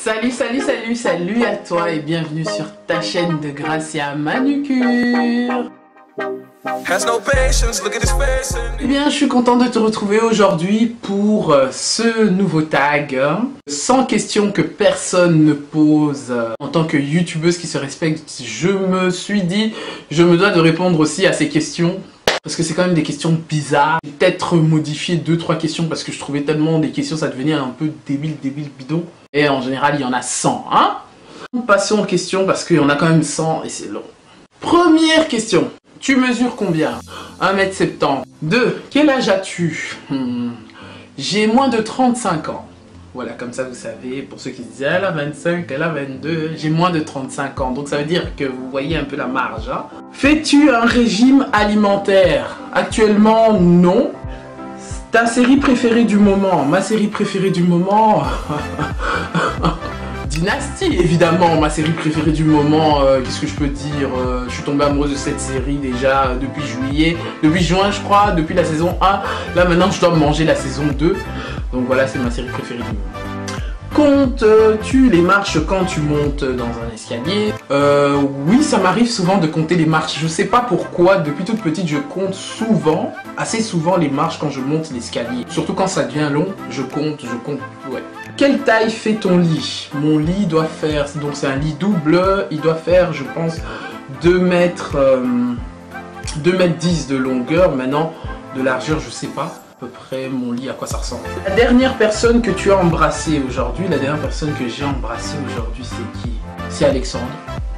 Salut à toi et bienvenue sur ta chaîne de Gracia Manucure. Eh bien, je suis content de te retrouver aujourd'hui pour ce nouveau tag. 100 questions que personne ne pose. En tant que youtubeuse qui se respecte, je me suis dit, je me dois de répondre aussi à ces questions. Parce que c'est quand même des questions bizarres. Peut-être modifier 2-3 questions parce que je trouvais tellement des questions, ça devenait un peu débile, bidon. Et en général, il y en a 100, hein. Passons aux questions parce qu'il y en a quand même 100 et c'est long. Première question. Tu mesures combien? 1m70. 2. Quel âge as-tu? J'ai moins de 35 ans. Voilà, comme ça vous savez, pour ceux qui se disaient elle a 25, elle a 22, j'ai moins de 35 ans. Donc ça veut dire que vous voyez un peu la marge. Hein. Fais-tu un régime alimentaire? Actuellement, non. Ta série préférée du moment? Ma série préférée du moment Dynasty, évidemment, ma série préférée du moment. Qu'est-ce que je peux dire? Je suis tombé amoureuse de cette série déjà depuis juin je crois, depuis la saison 1. Là maintenant je dois manger la saison 2. Donc voilà, c'est ma série préférée du moment. Comptes-tu les marches quand tu montes dans un escalier? Oui, ça m'arrive souvent de compter les marches. Je sais pas pourquoi, depuis toute petite, je compte souvent, assez souvent les marches quand je monte l'escalier. Surtout quand ça devient long, je compte, ouais. Quelle taille fait ton lit? Mon lit doit faire, donc c'est un lit double, il doit faire, je pense, 2 mètres 10 de longueur. Maintenant, de largeur, je sais pas. Peu près mon lit à quoi ça ressemble. La dernière personne que tu as embrassée aujourd'hui, la dernière personne que j'ai embrassée aujourd'hui, c'est qui? C'est Alexandre.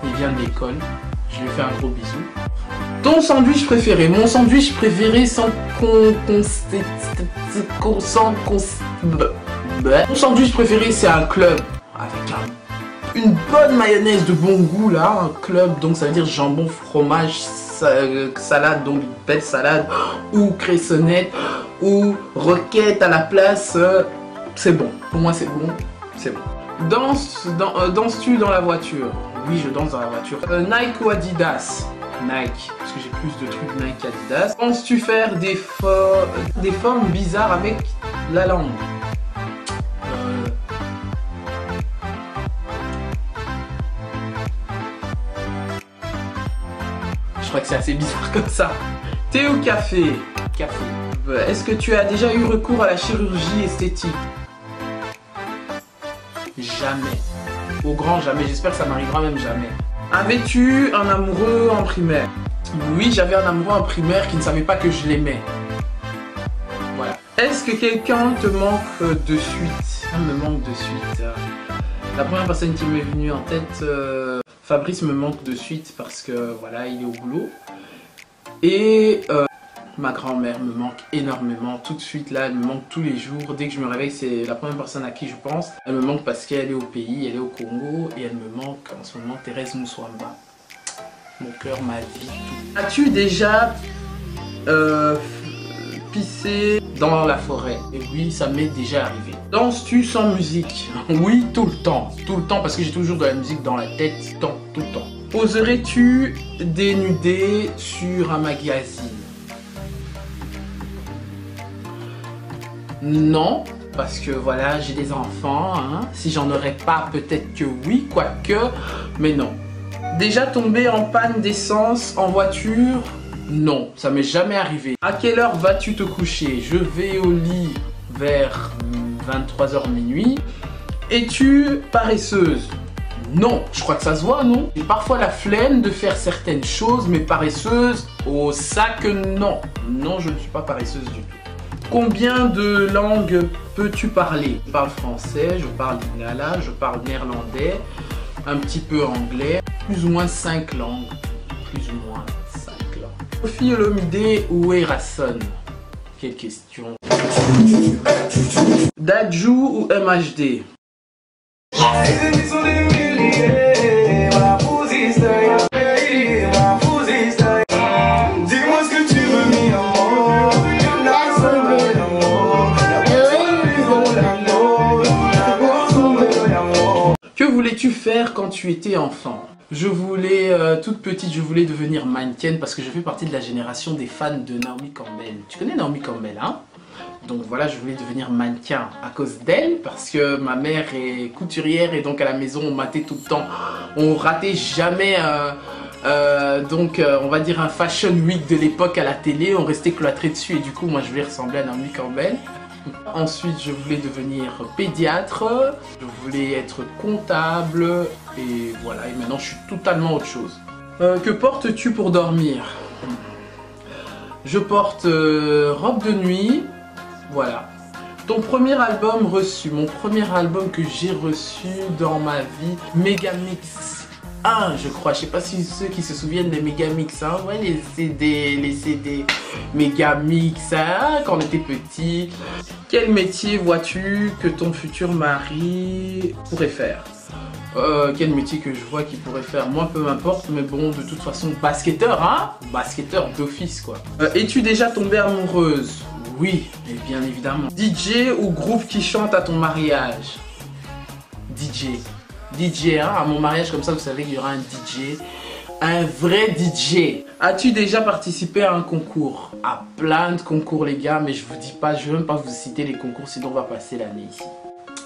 Il vient de l'école. Je lui fais un gros bisou. Ton sandwich préféré? Mon sandwich préféré Mon sandwich préféré, c'est un club avec une bonne mayonnaise de bon goût là, un club, donc ça veut dire jambon, fromage, salade, donc une belle salade, ou cressonnette, ou roquette à la place, c'est bon. Pour moi c'est bon, c'est bon. Danses-tu dans la voiture? Oui, je danse dans la voiture. Nike ou Adidas? Nike, parce que j'ai plus de trucs Nike qu'Adidas. Penses-tu faire des formes bizarres avec la langue? Je crois que c'est assez bizarre comme ça. Thé ou café? Café. Est-ce que tu as déjà eu recours à la chirurgie esthétique? Jamais. Au grand jamais. J'espère que ça m'arrivera même jamais. Avais-tu un amoureux en primaire? Oui, j'avais un amoureux en primaire qui ne savait pas que je l'aimais. Voilà. Est-ce que quelqu'un te manque de suite? Ça me manque de suite. La première personne qui m'est venue en tête, Fabrice me manque de suite parce que voilà, il est au boulot. Et ma grand-mère me manque énormément. Tout de suite là, elle me manque tous les jours. Dès que je me réveille, c'est la première personne à qui je pense. Elle me manque parce qu'elle est au pays, elle est au Congo. Et elle me manque en ce moment, Thérèse Moussouamba. Mon cœur, ma vie, tout. As-tu déjà pissé dans la forêt? Et oui, ça m'est déjà arrivé. Danses-tu sans musique? Oui, tout le temps, parce que j'ai toujours de la musique dans la tête, tout le temps. Oserais-tu dénuder sur un magazine? Non, parce que voilà, j'ai des enfants, hein. Si j'en aurais pas, peut-être que oui, quoique, mais non. Déjà tombé en panne d'essence en voiture? Non, ça m'est jamais arrivé. À quelle heure vas-tu te coucher? Je vais au lit vers 23h minuit. Es-tu paresseuse? Non, je crois que ça se voit, non? J'ai parfois la flemme de faire certaines choses, mais paresseuse, oh ça que non. Non, je ne suis pas paresseuse du tout. Combien de langues peux-tu parler? Je parle français, je parle lingala, je parle néerlandais, un petit peu anglais, plus ou moins 5 langues. Plus ou moins 5 langues. Sophie Olomide ou Erason? Quelle question. Dadju ou MHD? Que voulais-tu faire quand tu étais enfant? Je voulais, toute petite, je voulais devenir mannequin parce que je fais partie de la génération des fans de Naomi Campbell. Tu connais Naomi Campbell, hein? Donc voilà, je voulais devenir mannequin à cause d'elle, parce que ma mère est couturière et donc à la maison on matait tout le temps. On ratait jamais on va dire un fashion week de l'époque à la télé, on restait cloîtré dessus et du coup moi je voulais ressembler à Naomi Campbell. Ensuite je voulais devenir pédiatre, je voulais être comptable et voilà, et maintenant je suis totalement autre chose. Que portes-tu pour dormir? Je porte robe de nuit, voilà. Ton premier album reçu, mon premier album que j'ai reçu dans ma vie, Megamix 1 je crois, je sais pas si ceux qui se souviennent des Megamix 1, ouais les CD Megamix 1 quand on était petit. Quel métier vois-tu que ton futur mari pourrait faire? Quel métier que je vois qu'il pourrait faire, moi peu m'importe, mais bon de toute façon basketteur hein, basketteur d'office quoi. Es-tu déjà tombée amoureuse? Oui, et bien évidemment. DJ ou groupe qui chante à ton mariage? DJ hein, à mon mariage comme ça vous savez qu'il y aura un DJ, un vrai DJ. As-tu déjà participé à un concours? À plein de concours les gars, mais je vous dis pas, je vais même pas vous citer les concours sinon on va passer l'année ici.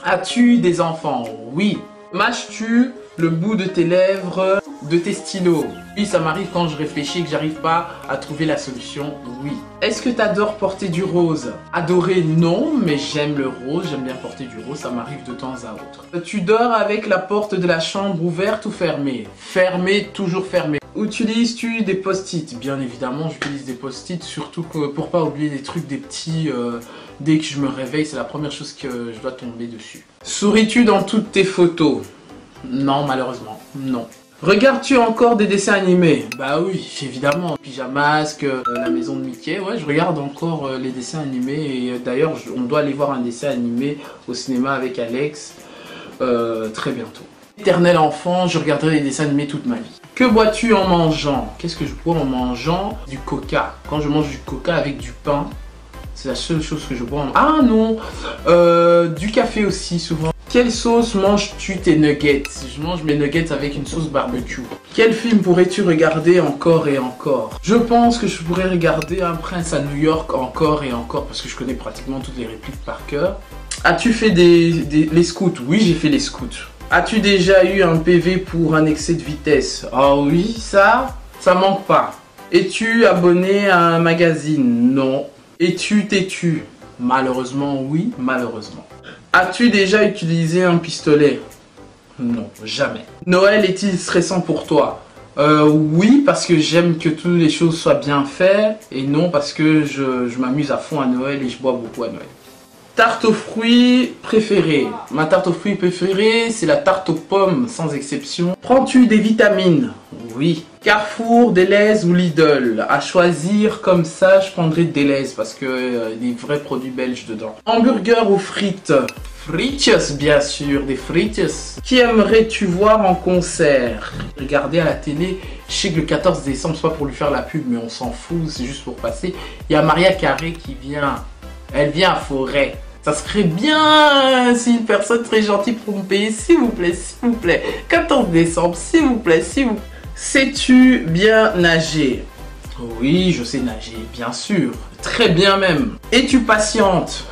As-tu des enfants? Oui. Mâches-tu le bout de tes lèvres de tes stylos? Oui, ça m'arrive quand je réfléchis et que j'arrive pas à trouver la solution, oui. Est-ce que tu adores porter du rose? Adorer, non, mais j'aime le rose, j'aime bien porter du rose, ça m'arrive de temps à autre. Tu dors avec la porte de la chambre ouverte ou fermée? Fermée, toujours fermée. Utilises-tu des post-it? Bien évidemment, j'utilise des post-it, surtout pour pas oublier des trucs, des petits... dès que je me réveille, c'est la première chose que je dois tomber dessus. Souris-tu dans toutes tes photos? Non, malheureusement, non. Regardes-tu encore des dessins animés? Bah oui, évidemment. Pyjamasque, la maison de Mickey, ouais, je regarde encore les dessins animés. Et d'ailleurs, on doit aller voir un dessin animé au cinéma avec Alex très bientôt. Éternel enfant, je regarderai les dessins animés toute ma vie. Que bois-tu en mangeant? Qu'est-ce que je bois en mangeant? Du coca. Quand je mange du coca avec du pain, c'est la seule chose que je bois en... Ah non, du café aussi souvent. Quelle sauce manges-tu tes nuggets? Je mange mes nuggets avec une sauce barbecue. Quel film pourrais-tu regarder encore et encore? Je pense que je pourrais regarder Un prince à New York encore et encore parce que je connais pratiquement toutes les répliques par cœur. As-tu fait les scouts? Oui, j'ai fait les scouts. As-tu déjà eu un PV pour un excès de vitesse? Ah oui, ça manque pas. Es-tu abonné à un magazine? Non. Es-tu têtu? Malheureusement, oui, malheureusement. As-tu déjà utilisé un pistolet? Non, jamais. Noël est-il stressant pour toi? Oui, parce que j'aime que toutes les choses soient bien faites. Et non, parce que je m'amuse à fond à Noël et je bois beaucoup à Noël. Tarte aux fruits préférée. Ma tarte aux fruits préférée, c'est la tarte aux pommes, sans exception. Prends-tu des vitamines? Oui. Carrefour, Delhaize ou Lidl? À choisir comme ça, je prendrais Delhaize parce que des vrais produits belges dedans. Hamburger ou frites? Frites, bien sûr, des frites. Qui aimerais-tu voir en concert? Regardez à la télé, je sais que le 14 décembre, c'est pas pour lui faire la pub, mais on s'en fout, c'est juste pour passer. Il y a Maria Carré qui vient, elle vient à Forêt. Ça serait bien si une personne très gentille pour me payer, s'il vous plaît, 14 décembre, s'il vous plaît, Sais-tu bien nager? Oui, je sais nager, bien sûr, très bien même. Es-tu patiente?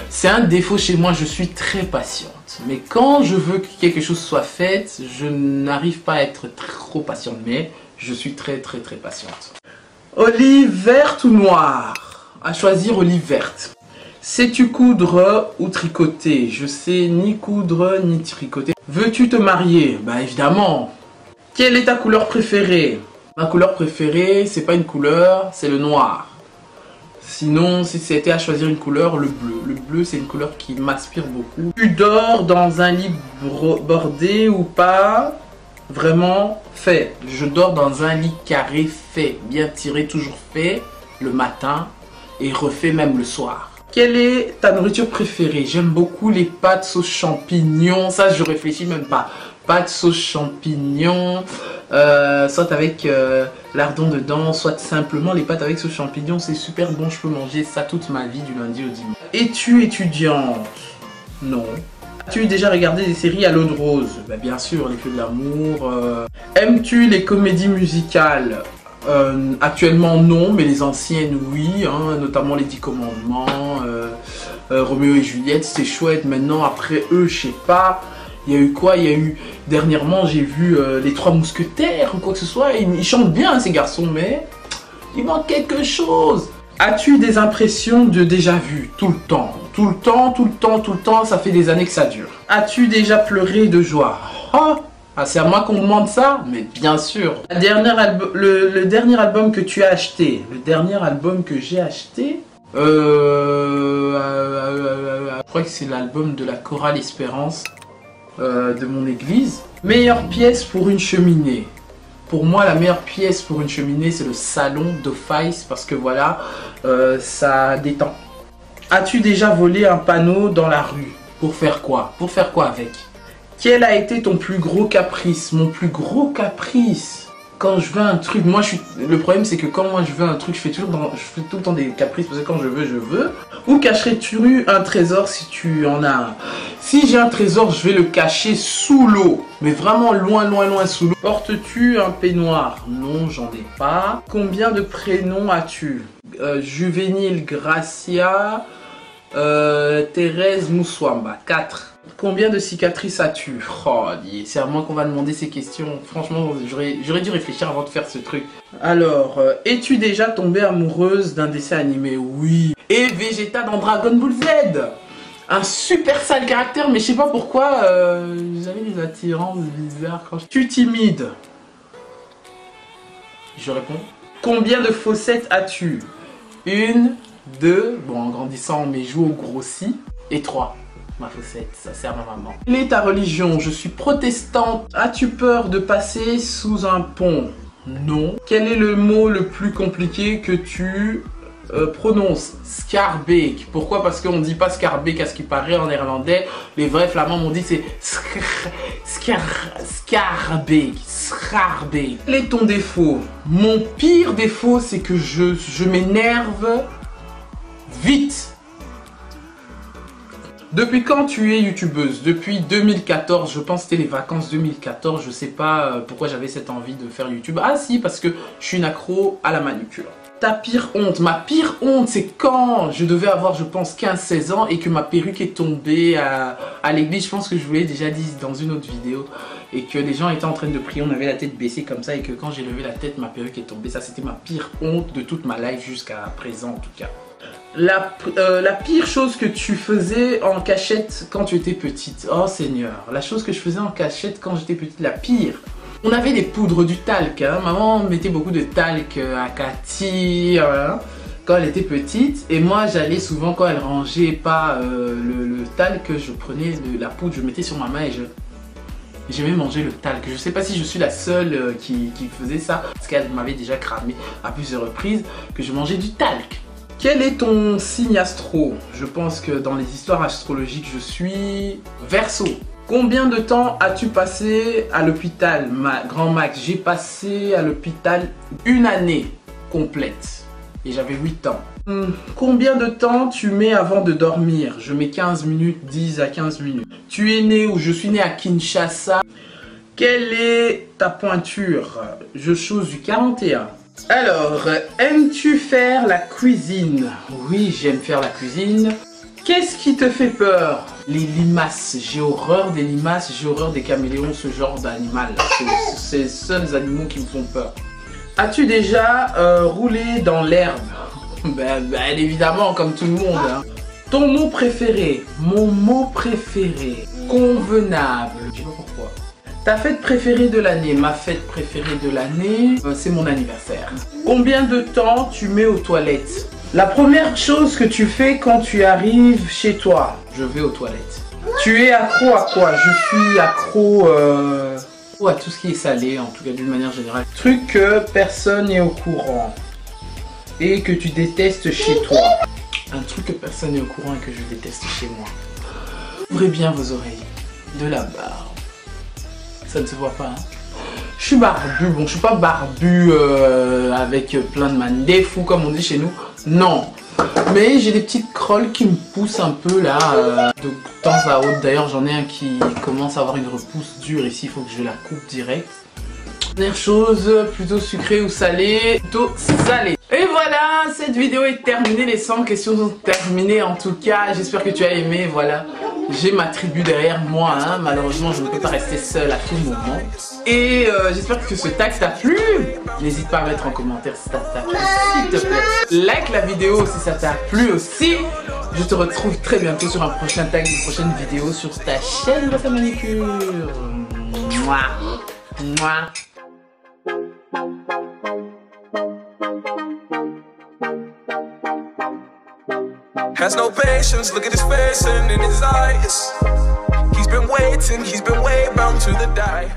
C'est un défaut chez moi, je suis très patiente. Mais quand je veux que quelque chose soit fait, je n'arrive pas à être trop patiente, mais je suis très patiente. Olive verte ou noire? À choisir olive verte. Sais-tu coudre ou tricoter? Je sais ni coudre ni tricoter. Veux-tu te marier? Bah évidemment. Quelle est ta couleur préférée? Ma couleur préférée, c'est pas une couleur, c'est le noir. Sinon, si c'était à choisir une couleur, le bleu. Le bleu, c'est une couleur qui m'inspire beaucoup. Tu dors dans un lit bordé ou pas? Vraiment fait. Je dors dans un lit carré fait, bien tiré, toujours fait le matin et refait même le soir. Quelle est ta nourriture préférée? J'aime beaucoup les pâtes sauce champignons. Ça, je réfléchis même pas. Pâtes sauce champignons, soit avec lardon dedans, soit simplement les pâtes avec sauce champignons. C'est super bon, je peux manger ça toute ma vie du lundi au dimanche. Es-tu étudiante? Non. As-tu déjà regardé des séries à l'eau de rose? Bah, bien sûr, Les Feux de l'amour. Aimes-tu les comédies musicales? Actuellement non, mais les anciennes oui, hein, notamment les 10 commandements, Roméo et Juliette, c'est chouette. Maintenant après eux, je sais pas, il y a eu quoi? Il y a eu, dernièrement j'ai vu les 3 mousquetaires ou quoi que ce soit, ils chantent bien hein, ces garçons, mais il manque quelque chose. As-tu des impressions de déjà vu tout le temps? Tout le temps, tout le temps, tout le temps, ça fait des années que ça dure. As-tu déjà pleuré de joie? Oh, ah, c'est à moi qu'on demande ça? Mais bien sûr. Le dernier album que tu as acheté, le dernier album que j'ai acheté, je crois que c'est l'album de la Chorale Espérance de mon église. Meilleure pièce pour une cheminée. Pour moi, la meilleure pièce pour une cheminée, c'est le salon d'Office parce que voilà, ça détend. As-tu déjà volé un panneau dans la rue? Pour faire quoi? Pour faire quoi avec? Quel a été ton plus gros caprice? Mon plus gros caprice? Quand je veux un truc, moi le problème c'est que quand moi je veux un truc, je fais tout le temps des caprices parce que quand je veux, je veux. Où cacherais-tu un trésor si tu en as un? Si j'ai un trésor, je vais le cacher sous l'eau. Mais vraiment loin, loin, loin sous l'eau. Portes-tu un peignoir? Non, j'en ai pas. Combien de prénoms as-tu? Juvénile Gracia, Thérèse Moussouamba, 4. Combien de cicatrices as-tu? Oh, c'est à moi qu'on va demander ces questions. Franchement, j'aurais dû réfléchir avant de faire ce truc. Alors, es-tu déjà tombée amoureuse d'un dessin animé? Oui. Et Vegeta dans Dragon Ball Z. Un super sale caractère, mais je sais pas pourquoi j'avais des attirances bizarres quand je suis timide. Je réponds. Combien de fossettes as-tu? 1, 2, bon en grandissant mes joues ont grossi, et 3. Ma fossette, ça sert à ma maman. Quelle est ta religion? Je suis protestante. As-tu peur de passer sous un pont? Non. Quel est le mot le plus compliqué que tu prononces? Scarbeek. Pourquoi? Parce qu'on ne dit pas Scarbeek à ce qui paraît en néerlandais. Les vrais flamands m'ont dit c'est Scarbeek. Scarbeek. Quel est ton défaut? Mon pire défaut, c'est que je m'énerve vite. Depuis quand tu es youtubeuse? Depuis 2014, je pense que c'était les vacances 2014, je sais pas pourquoi j'avais cette envie de faire YouTube. Ah si, parce que je suis une accro à la manucure. Ta pire honte? Ma pire honte, c'est quand je devais avoir, je pense, 15-16 ans et que ma perruque est tombée à l'église. Je pense que je vous l'ai déjà dit dans une autre vidéo. Et que les gens étaient en train de prier, on avait la tête baissée comme ça. Et que quand j'ai levé la tête, ma perruque est tombée. Ça, c'était ma pire honte de toute ma life jusqu'à présent, en tout cas. La pire chose que tu faisais en cachette quand tu étais petite. Oh Seigneur, la chose que je faisais en cachette quand j'étais petite, la pire. On avait des poudres du talc, hein. Maman mettait beaucoup de talc à Cathy quand elle était petite. Et moi j'allais souvent quand elle rangeait pas le talc, je prenais la poudre, je mettais sur ma main et j'aimais manger le talc. Je sais pas si je suis la seule qui faisait ça, parce qu'elle m'avait déjà cramé à plusieurs reprises que je mangeais du talc. Quel est ton signe astro? Je pense que dans les histoires astrologiques, je suis Verseau. Combien de temps as-tu passé à l'hôpital, grand Max? J'ai passé à l'hôpital 1 année complète et j'avais 8 ans. Combien de temps tu mets avant de dormir? Je mets 15 minutes, 10 à 15 minutes. Tu es né où? Je suis né à Kinshasa. Quelle est ta pointure? Je chose du 41. Alors, aimes-tu faire la cuisine? Oui, j'aime faire la cuisine. Qu'est-ce qui te fait peur? Les limaces. J'ai horreur des limaces, j'ai horreur des caméléons, ce genre d'animal. C'est les seuls animaux qui me font peur. As-tu déjà roulé dans l'herbe? Ben évidemment, comme tout le monde. Hein. Ton mot préféré? Mon mot préféré. Convenable. Je sais pas pourquoi. Ta fête préférée de l'année? Ma fête préférée de l'année, c'est mon anniversaire. Combien de temps tu mets aux toilettes? La première chose que tu fais quand tu arrives chez toi? Je vais aux toilettes. Tu es accro à quoi? Je suis accro à tout ce qui est salé, en tout cas d'une manière générale. Truc que personne n'est au courant et que tu détestes chez toi. Un truc que personne n'est au courant et que je déteste chez moi. Ouvrez bien vos oreilles. De la barbe. Ça ne se voit pas, hein. Je suis barbu, bon je suis pas barbu avec plein de mandefous comme on dit chez nous, non. Mais j'ai des petites crolles qui me poussent un peu là, de temps à autre. D'ailleurs j'en ai un qui commence à avoir une repousse dure ici, il faut que je la coupe direct. Dernière chose, plutôt sucré ou salé? Plutôt salé. Et voilà, cette vidéo est terminée, les 100 questions sont terminées en tout cas. J'espère que tu as aimé, voilà. J'ai ma tribu derrière moi, hein. Malheureusement je ne peux pas rester seul à tout moment. Et j'espère que ce tag t'a plu. N'hésite pas à mettre en commentaire si ça t'a plu, s'il te plaît. Like la vidéo si ça t'a plu aussi. Je te retrouve très bientôt sur un prochain tag, une prochaine vidéo sur ta chaîne de manicure. Mouah. Mouah. Has no patience, look at his face and in his eyes. He's been waiting, he's been way bound to the die.